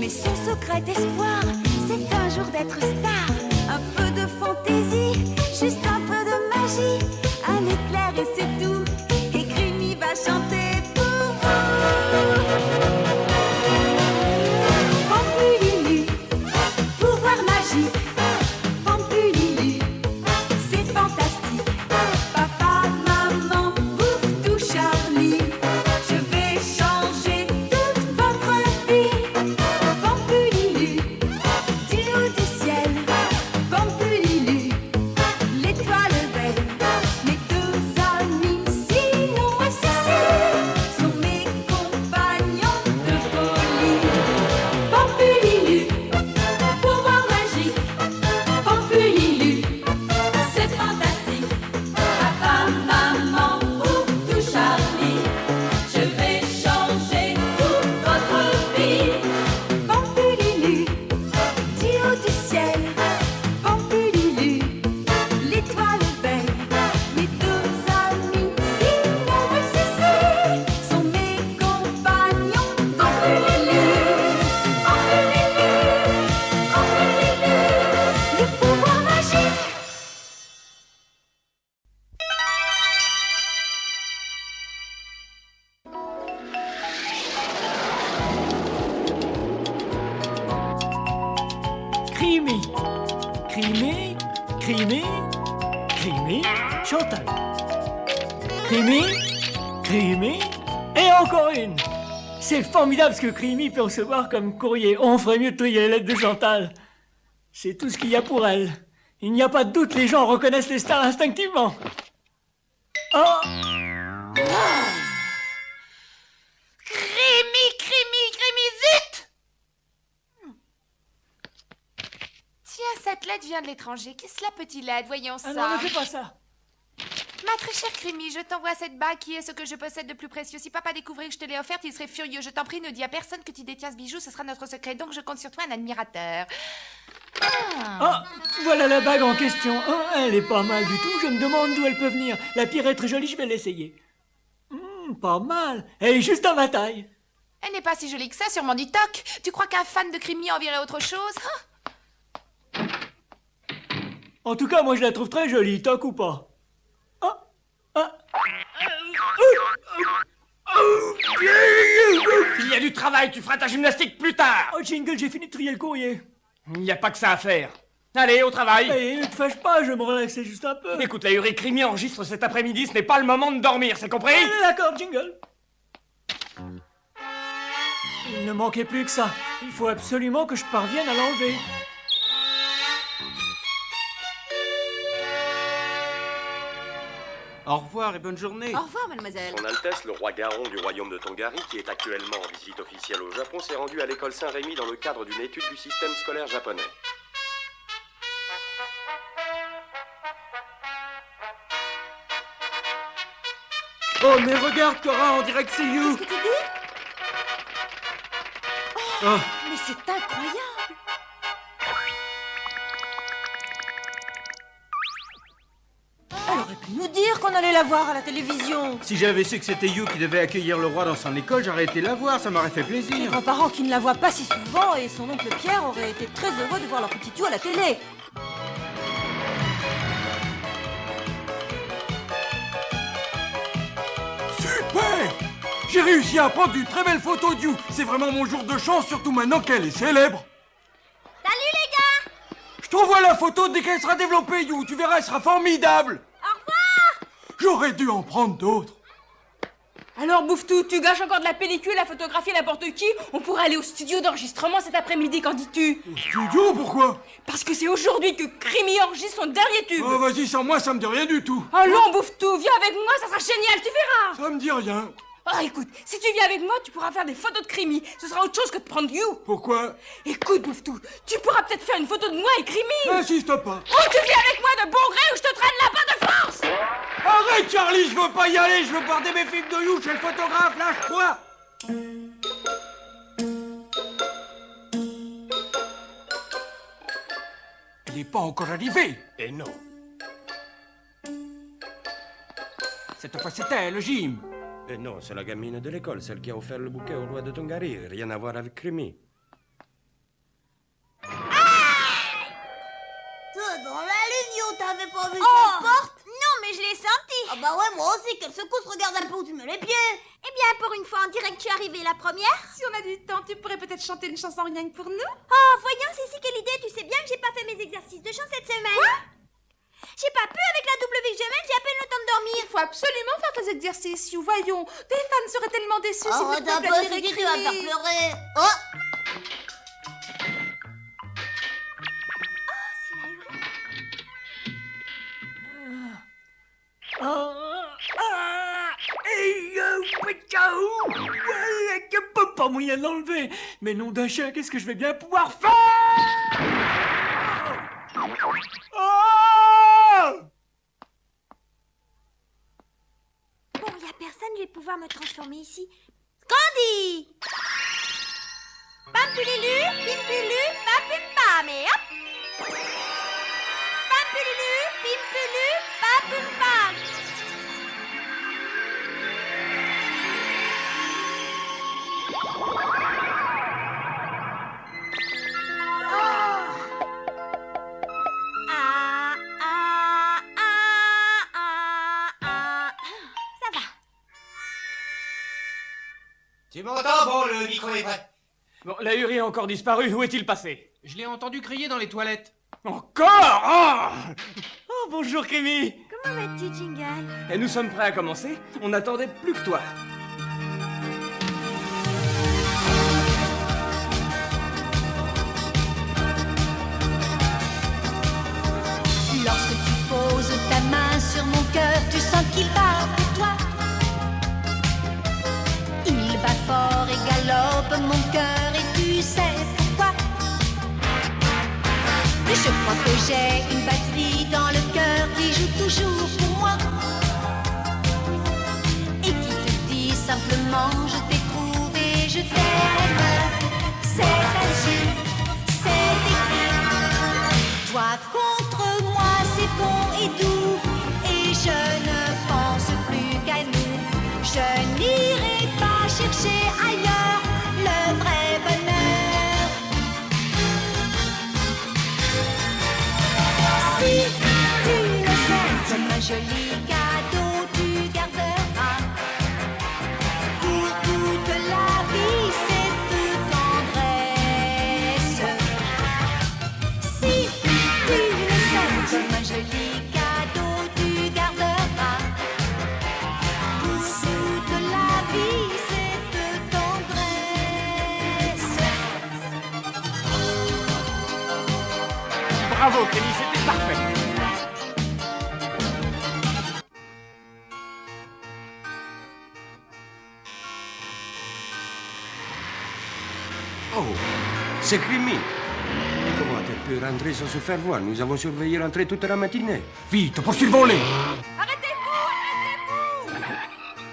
Mais son secret d'espoir, c'est un jour d'être star. Un peu de fantaisie, juste un peu de magie. Un éclair et c'est tout. Et Crimi va chanter pour vous. Pampululu, pouvoir magique. Pampululu, c'est fantastique. Papa, maman, bouffe tout Charlie. Je vais changer toute votre vie. Pampululu, du haut du ciel. Pampululu, l'étoile belle. Mes deux amis, Sinon et Cécile, sont mes compagnons de folie. Pampululu, pouvoir magique. Pampululu, c'est fantastique. Papa, maman, bouffe tout Charlie. Je vais changer toute votre vie. Pampululu, du haut du ciel. Pampululu, l'étoile belle. Mes deux amis, Sinon et Cécile, sont mes compagnons de folie. Pampululu, Pampululu, le pouvoir magique. Crimi, Crimi, Crimi, Crimi, Chantal. Crimi, Crimi, et encore une. C'est formidable ce que Crimi peut recevoir comme courrier. On ferait mieux de trier les lettres de Chantal. C'est tout ce qu'il y a pour elle. Il n'y a pas de doute, les gens reconnaissent les stars instinctivement. Oh! Crimi, zut! Tiens, cette lettre vient de l'étranger. Qui cela peut-il être? Voyons ça. Ah non, ne fais pas ça. Ma très chère Crimi, je t'envoie cette bague qui est ce que je possède de plus précieux. Si papa découvrait que je te l'ai offerte, il serait furieux. Je t'en prie, ne dis à personne que tu détiens ce bijou, ce sera notre secret. Donc je compte sur toi, un admirateur. Ah, voilà la bague en question. Oh, elle est pas mal du tout. Je me demande d'où elle peut venir. La pierre est très jolie, je vais l'essayer. Pas mal. Elle est juste à ma taille. Elle n'est pas si jolie que ça, sûrement du toc. Tu crois qu'un fan de Crimi enverrait autre chose? En tout cas, moi je la trouve très jolie, toc ou pas. Il y a du travail, tu feras ta gymnastique plus tard. Oh, Jingle, j'ai fini de trier le courrier. Il n'y a pas que ça à faire. Allez, au travail. Allez, ne te fâche pas, je vais me relaxer juste un peu. Écoute, la Hurie Crimi enregistre cet après-midi, ce n'est pas le moment de dormir, c'est compris? Allez, d'accord, Jingle. Il ne manquait plus que ça. Il faut absolument que je parvienne à l'enlever. Au revoir et bonne journée. Au revoir, mademoiselle. Son Altesse, le roi Garon du royaume de Tongari, qui est actuellement en visite officielle au Japon, s'est rendu à l'école Saint-Rémy dans le cadre d'une étude du système scolaire japonais. Oh, mais regarde, Cora, on dirait que c'est You. Qu'est-ce que tu dis? Oh, Mais c'est incroyable. Elle aurait pu nous dire qu'on allait la voir à la télévision. si j'avais su que c'était You qui devait accueillir le roi dans son école, j'aurais été la voir, ça m'aurait fait Ses plaisir. grands-parents qui ne la voient pas si souvent et son oncle Pierre auraient été très heureux de voir leur petit You à la télé. Super! J'ai réussi à prendre une très belle photo de You. C'est vraiment mon jour de chance, surtout maintenant qu'elle est célèbre. Salut les gars! Je t'envoie la photo dès qu'elle sera développée, You. Tu verras, elle sera formidable. Au revoir! J'aurais dû en prendre d'autres. Alors, Bouffe-tout, tu gâches encore de la pellicule à photographier n'importe qui? On pourrait aller au studio d'enregistrement cet après-midi, qu'en dis-tu? Au studio, pourquoi? Parce que c'est aujourd'hui que Crimi enregistre son dernier tube. Oh, vas-y, sans moi, ça me dit rien du tout. Allons, Bouffe-tout, viens avec moi, ça sera génial, tu verras. Ça me dit rien. Oh, écoute, si tu viens avec moi, tu pourras faire des photos de Crimi. Ce sera autre chose que de prendre You. Pourquoi? Écoute, Bouffe-tout, tu pourras peut-être faire une photo de moi et Crimi. Insiste pas. Oh, tu viens avec moi de bon gré ou je te traîne là-bas de force. Arrête, Charlie, je veux pas y aller. Je veux regarder mes films de You chez le photographe. Lâche-moi. Elle n'est pas encore arrivée. Et non. Cette fois, c'est elle, Jim. Et non, c'est la gamine de l'école, celle qui a offert le bouquet au roi de Tongari. Rien à voir avec Crimi. dans la ligne, t'avais pas vu cette porte? Non, mais je l'ai senti. Ah bah ouais, moi aussi, quelle secousse, regarde un peu où tu mets les pieds. Eh bien, pour une fois, on dirait que tu es arrivée la première. Si on a du temps, tu pourrais peut-être chanter une chanson rien que pour nous? Oh, voyons, Cécile, quelle idée. Tu sais bien que j'ai pas fait mes exercices de chant cette semaine. Quoi? J'ai pas pu avec la double vie que je mène, j'ai à peine le temps de dormir. Il faut absolument faire tes exercices, You. Voyons, tes fans seraient tellement déçus si Oh, tu t'as ne pas pas ce qui tu vas me faire pleurer. Oh! Pas moyen de l'enlever. Mais nom d'un chien, qu'est-ce que je vais bien pouvoir faire? Bon, y a personne, je vais pouvoir me transformer ici. Scandi! Pampululu, pimpulu, pampumpa, mais hop! Pampululu, pimpulu, pampumpa. Ça va. Tu m'entends? Bon, le micro est prêt. Bon, la Uri a encore disparu. Où est-il passé? Je l'ai entendu crier dans les toilettes. Encore? Oh, bonjour, Crémy. Comment vas-tu, Jingle? Et nous sommes prêts à commencer. On n'attendait plus que toi. Lorsque tu poses ta main sur mon cœur, tu sens qu'il bat pour toi. Il bat fort et galope mon cœur et tu sais pourquoi. Je crois que j'ai une batterie dans le cœur qui joue toujours pour moi et qui te dit simplement je t'ai trouvé, je t'aime. C'est facile, c'est écrit. Toi contre moi c'est bon et doux et je ne pense plus qu'à nous. Je n'irai pas chercher ailleurs le vrai bonheur. Si tu le sais, comme un joli cadeau tu garderas pour toute la vie cette tendresse. Si tu le sais, comme un joli cadeau tu garderas pour toute la vie cette tendresse. Bravo, Crémy, c'était parfait. Oh, c'est Crémy. Et comment a-t-elle pu rentrer sans se faire voir? Nous avons surveillé l'entrée toute la matinée. Vite, poursuivons-les.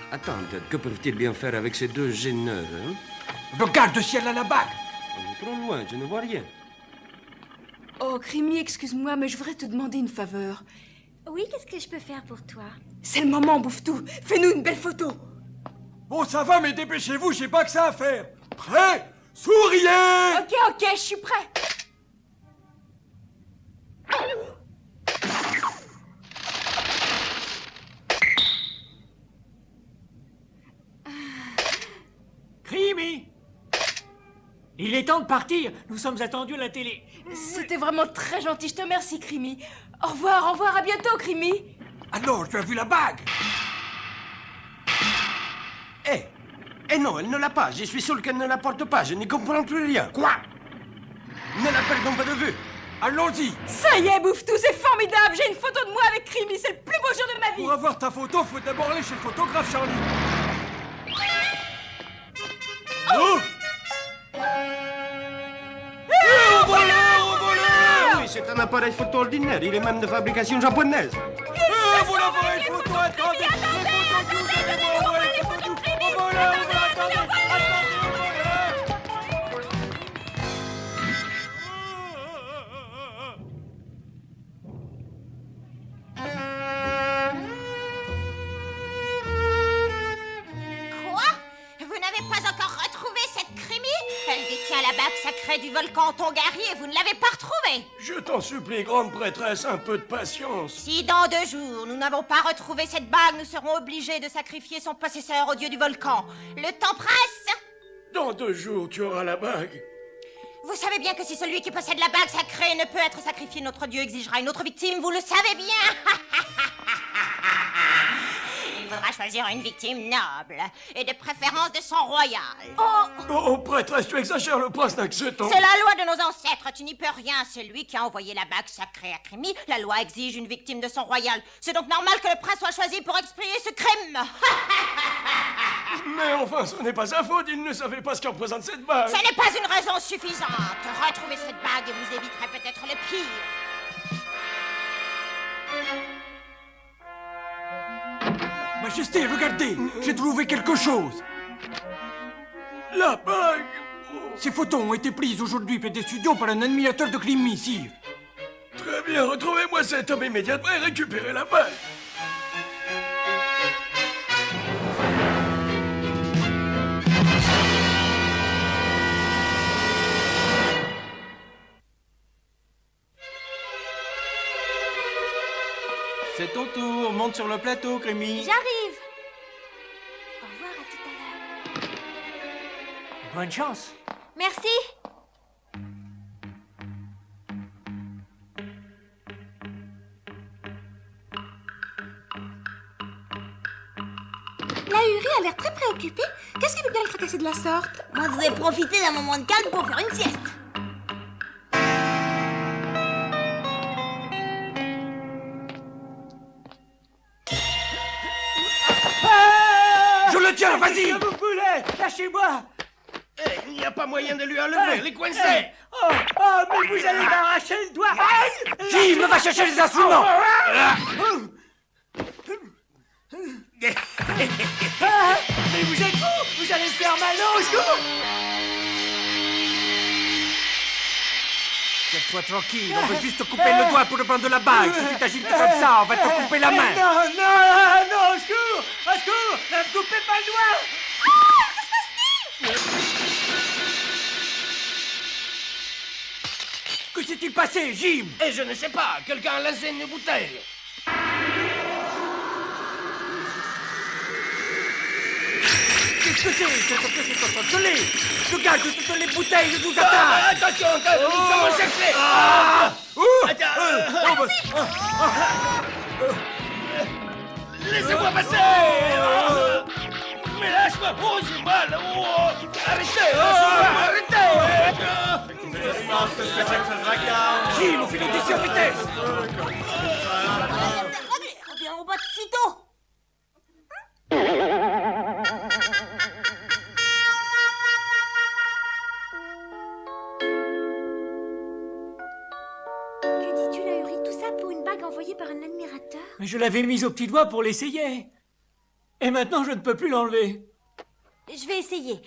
Attends, Ted, que peuvent-ils bien faire avec ces deux gêneurs, hein? Regarde le ciel à la bague. On est trop loin, je ne vois rien. Oh, Crémy, excuse-moi, mais je voudrais te demander une faveur. Oui, qu'est-ce que je peux faire pour toi? C'est le moment, Bouffe-Tout. Fais-nous une belle photo. Bon, ça va, mais dépêchez-vous, j'ai pas que ça à faire. Prêt? Souriez! Ok, je suis prêt. Crémy! Il est temps de partir. Nous sommes attendus à la télé. C'était vraiment très gentil, je te remercie, Crémy. Au revoir, à bientôt, Crémy. Alors, tu as vu la bague? Eh non, elle ne l'a pas. Je suis sûr qu'elle ne la porte pas. Je n'y comprends plus rien. Quoi? Ne la perdons pas de vue. Allons-y. Ça y est, Bouffe-Tout, c'est formidable. J'ai une photo de moi avec Crémy. C'est le plus beau jour de ma vie. Pour avoir ta photo, faut d'abord aller chez le photographe, Charlie. Oh! Oui, c'est un appareil photo ordinaire. Il est même de fabrication japonaise. Vous l'appareil photo, attendez! Quoi? Vous n'avez pas encore retrouvé cette Crémy? Elle détient la bague sacrée sacré du volcan Tongari et vous ne l'avez pas retrouvé. Je t'en supplie, grande prêtresse, un peu de patience. Si dans 2 jours, nous n'avons pas retrouvé cette bague, nous serons obligés de sacrifier son possesseur au dieu du volcan. Le temps presse. Dans 2 jours, tu auras la bague. Vous savez bien que si celui qui possède la bague sacrée ne peut être sacrifié, notre dieu exigera une autre victime, vous le savez bien. Il faudra choisir une victime noble, et de préférence de sang royal. Oh, prêtresse, tu exagères, le prince n'a que 7 ans. C'est la loi de nos ancêtres, tu n'y peux rien. C'est lui qui a envoyé la bague sacrée à Crémy. La loi exige une victime de sang royal. C'est donc normal que le prince soit choisi pour expier ce crime. Mais enfin, ce n'est pas sa faute, il ne savait pas ce que représente cette bague. Ce n'est pas une raison suffisante. Retrouvez cette bague et vous éviterez peut-être le pire. Majesté, regardez, j'ai trouvé quelque chose. La bague. Ces photos ont été prises aujourd'hui près des studios par un admirateur de Crémy, sire. Très bien, retrouvez-moi cet homme immédiatement et récupérez la bague. C'est ton tour, monte sur le plateau, Crémy. J'arrive. Au revoir, à tout à l'heure. Bonne chance. Merci. La Hurie a l'air très préoccupée. Qu'est-ce qui peut bien le fracasser de la sorte? Moi, je vais profiter d'un moment de calme pour faire une sieste. Je le tiens, vas-y. Que vous voulez? Lâchez-moi. Il n'y a pas moyen de lui enlever, les coincer. Oh, mais vous allez m'arracher le doigt. Qui me va chercher les instruments? Mais vous êtes fous. Vous allez me faire mal au secours. Tiens-toi tranquille, on veut juste te couper le doigt pour reprendre la bague. Si tu t'agites comme ça, on va te couper la main. Non, au secours. Au secours. Ne me coupez pas le doigt. Que s'est-il passé, Jim? Et je ne sais pas, quelqu'un a lancé une bouteille. Qu'est-ce que c'est? Cette pièce est en train de geler. Le gaz de toutes les bouteilles nous atteint. Attention, nous sommes encerclés. Laissez-moi passer. Mais lâche-moi. Oh, j'ai mal. Arrêtez. Arrêtez. Jim, on finit d'ici en vitesse. Viens au bas de sitôt. Que dis-tu, la Hurie? Tout ça pour une bague envoyée par un admirateur? Mais je l'avais mise au petit doigt pour l'essayer. Et maintenant, je ne peux plus l'enlever. Je vais essayer.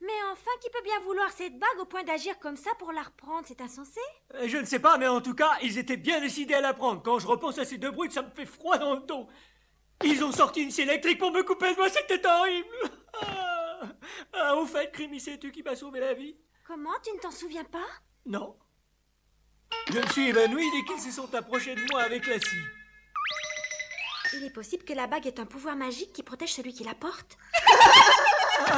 Mais enfin, qui peut bien vouloir cette bague au point d'agir comme ça pour la reprendre? C'est insensé. Je ne sais pas, mais en tout cas, ils étaient bien décidés à la prendre. Quand je repense à ces deux brutes, ça me fait froid dans le dos. Ils ont sorti une scie électrique pour me couper le doigt, c'était horrible. Au fait, Crémy, sais-tu qui m'a sauvé la vie? Comment? Tu ne t'en souviens pas? Non. Je me suis évanoui dès qu'ils se sont approchés de moi avec la scie. Il est possible que la bague ait un pouvoir magique qui protège celui qui la porte.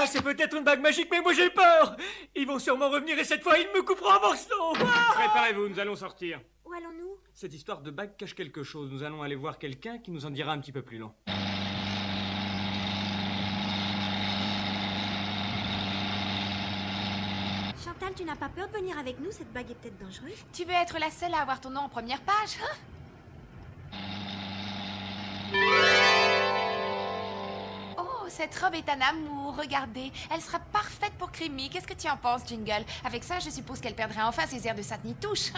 C'est peut-être une bague magique, mais moi j'ai peur. Ils vont sûrement revenir et cette fois, ils me couperont en morceaux. Préparez-vous, nous allons sortir. Où allons-nous? Cette histoire de bague cache quelque chose. Nous allons aller voir quelqu'un qui nous en dira un petit peu plus long. Chantal, tu n'as pas peur de venir avec nous? Cette bague est peut-être dangereuse. Tu veux être la seule à avoir ton nom en première page, hein? Oh, cette robe est un amour, regardez. Elle sera parfaite pour Crémy. Qu'est-ce que tu en penses, Jingle? Avec ça, je suppose qu'elle perdrait enfin ses airs de Sainte-Nitouche.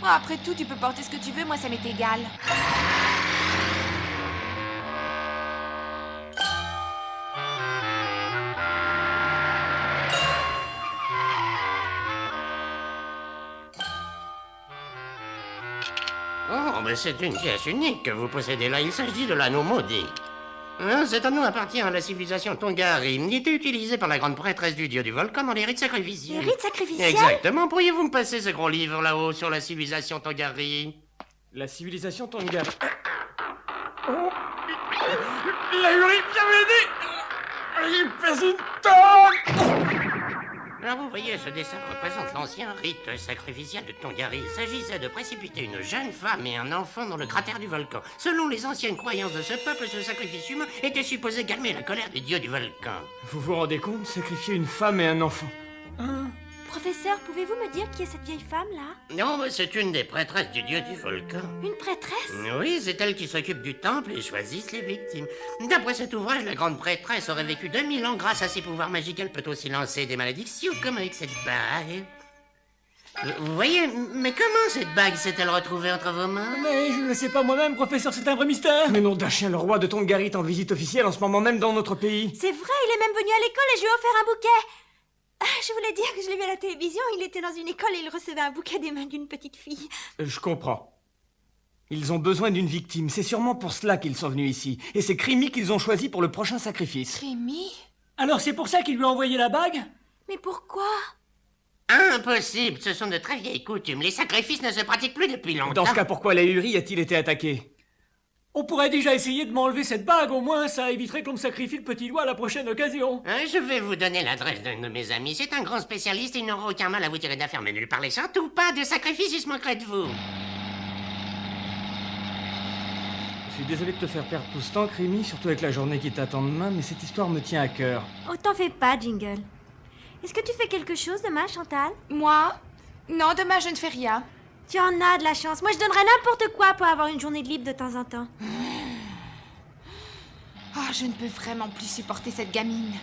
Oh, après tout, tu peux porter ce que tu veux, moi ça m'est égal. Oh, mais c'est une pièce unique que vous possédez là. Il s'agit de l'anneau maudit. Cet anneau appartient à la civilisation Tongari. Il était utilisé par la grande prêtresse du dieu du volcan dans les rites sacrificiels. Les rites sacrificiels? Exactement. Pourriez-vous me passer ce gros livre là-haut sur la civilisation Tongari? La civilisation Tongari. La Uri, viens m'aider! Il pèse une tonne! Alors vous voyez, ce dessin représente l'ancien rite sacrificiel de Tongari. Il s'agissait de précipiter une jeune femme et un enfant dans le cratère du volcan. Selon les anciennes croyances de ce peuple, ce sacrifice humain était supposé calmer la colère du dieu du volcan. Vous vous rendez compte? Sacrifier une femme et un enfant. Professeur, pouvez-vous me dire qui est cette vieille femme-là? Non, mais c'est une des prêtresses du dieu du volcan. Une prêtresse? Oui, c'est elle qui s'occupe du temple et choisit les victimes. D'après cet ouvrage, la grande prêtresse aurait vécu 2000 ans grâce à ses pouvoirs magiques. Elle peut aussi lancer des malédictions, comme avec cette bague. Vous voyez, mais comment cette bague s'est-elle retrouvée entre vos mains? Mais je ne le sais pas moi-même, professeur, c'est un vrai mystère. Mais nom d'un chien, le roi de Tongari est en visite officielle en ce moment même dans notre pays. C'est vrai, il est même venu à l'école et je lui ai offert un bouquet. Je voulais dire que je l'ai vu à la télévision, il était dans une école et il recevait un bouquet des mains d'une petite fille. Je comprends. Ils ont besoin d'une victime, c'est sûrement pour cela qu'ils sont venus ici. Et c'est Creamy qu'ils ont choisi pour le prochain sacrifice. Creamy? Alors c'est pour ça qu'il lui a envoyé la bague? Mais pourquoi? Impossible, ce sont de très vieilles coutumes. Les sacrifices ne se pratiquent plus depuis longtemps. Dans ce cas, pourquoi la Uri a-t-il été attaqué? On pourrait déjà essayer de m'enlever cette bague, au moins ça éviterait qu'on me sacrifie le petit doigt à la prochaine occasion. Je vais vous donner l'adresse d'un de mes amis. C'est un grand spécialiste et il n'aura aucun mal à vous tirer d'affaire. Mais ne lui parlez surtout pas de sacrifice, il se moquerait de vous. Je suis désolé de te faire perdre tout ce temps, Creamy, surtout avec la journée qui t'attend demain, mais cette histoire me tient à cœur. Oh, t'en fais pas, Jingle. Est-ce que tu fais quelque chose demain, Chantal? Moi? Non, demain je ne fais rien. Tu en as de la chance. Moi, je donnerais n'importe quoi pour avoir une journée de libre de temps en temps. Oh, je ne peux vraiment plus supporter cette gamine.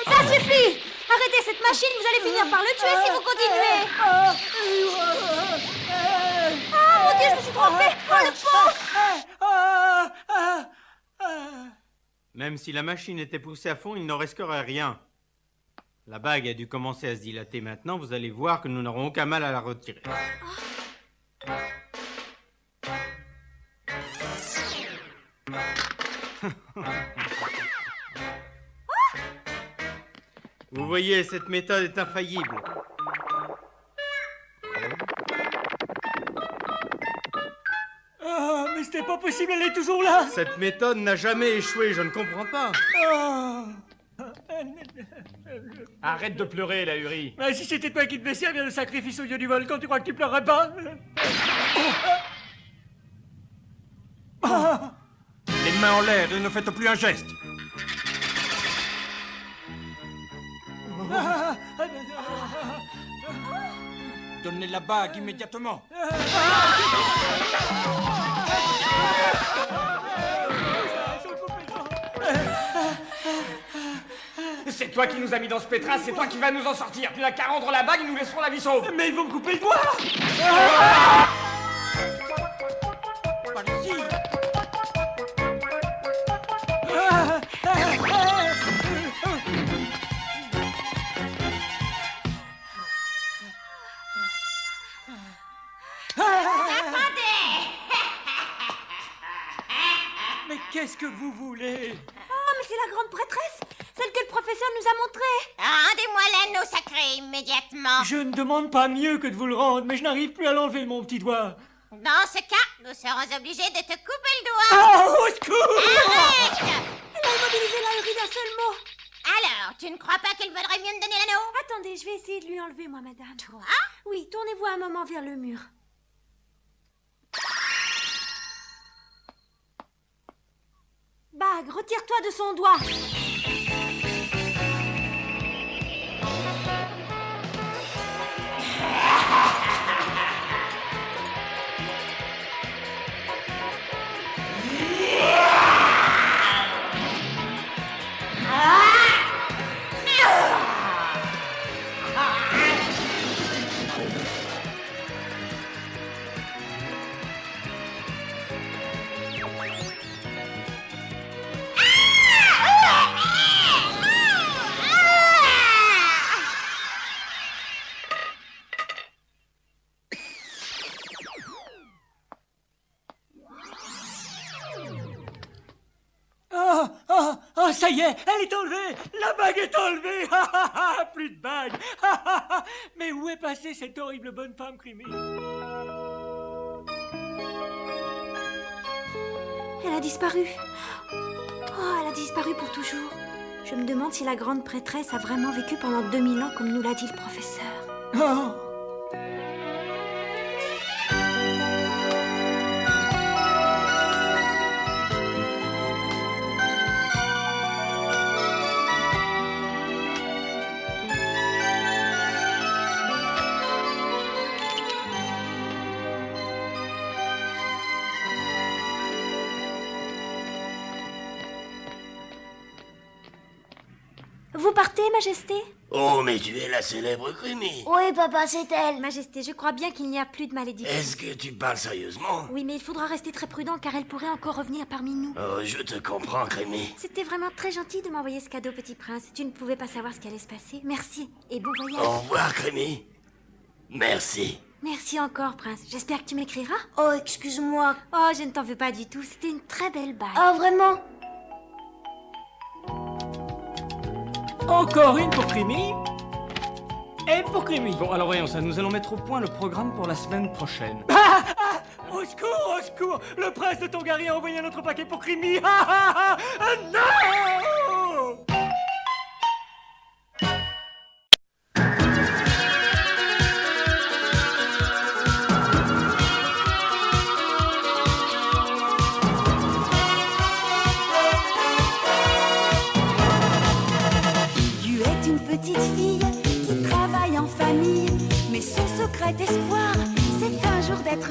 Ça suffit! Arrêtez cette machine, vous allez finir par le tuer si vous continuez! Ah, mon Dieu, je me suis trompée! Oh, le pauvre! Même si la machine était poussée à fond, il n'en resterait rien. La bague a dû commencer à se dilater maintenant. Vous allez voir que nous n'aurons aucun mal à la retirer. Vous voyez, cette méthode est infaillible. Ah, mais c'était pas possible, elle est toujours là. Cette méthode n'a jamais échoué, je ne comprends pas. Arrête de pleurer, la Uri. Mais si c'était toi qui devais servir de sacrifice au dieu du volcan, tu crois que tu pleurerais pas? Les mains en l'air et ne faites plus un geste. Donnez la bague immédiatement. C'est toi qui nous as mis dans ce pétrin, c'est toi qui vas nous en sortir. Tu n'as qu'à rendre la bague et nous laisserons la vie sauve. Mais ils vont me couper le doigt. Par ici. Mais qu'est-ce que vous voulez? Oh, mais c'est la grande prêtresse! Celle que le professeur nous a montrée! Rendez-moi l'anneau sacré immédiatement. Je ne demande pas mieux que de vous le rendre, mais je n'arrive plus à l'enlever, mon petit doigt. Dans ce cas, nous serons obligés de te couper le doigt. Oh, au secours! Arrête! Elle a immobilisé la Uri d'un seul mot! Alors, tu ne crois pas qu'il vaudrait mieux me donner l'anneau? Attendez, je vais essayer de lui enlever, moi, madame. Toi? Oui, tournez-vous un moment vers le mur. Bague, retire-toi de son doigt! Ça y est, elle est enlevée. La bague est enlevée. Plus de bague. Mais où est passée cette horrible bonne femme, Creamy? Elle a disparu. Oh, elle a disparu pour toujours. Je me demande si la grande prêtresse a vraiment vécu pendant 2000 ans comme nous l'a dit le professeur. Oh. Vous partez, Majesté? Oh, mais tu es la célèbre Creamy. Oui, papa, c'est elle. Majesté, je crois bien qu'il n'y a plus de malédiction. Est-ce que tu parles sérieusement? Oui, mais il faudra rester très prudent car elle pourrait encore revenir parmi nous. Oh, je te comprends, Creamy. C'était vraiment très gentil de m'envoyer ce cadeau, petit prince. Tu ne pouvais pas savoir ce qui allait se passer. Merci et bon voyage. Au revoir, Creamy. Merci. Merci encore, prince. J'espère que tu m'écriras. Oh, excuse-moi. Oh, je ne t'en veux pas du tout. C'était une très belle bague. Ah, vraiment? Encore une pour Creamy. Et pour Creamy. Bon, alors voyons ça, nous allons mettre au point le programme pour la semaine prochaine. Au secours, au secours. Le prince de Tongari a envoyé un autre paquet pour Creamy. Non! Petite fille qui travaille en famille, mais son secret espoir, c'est un jour d'être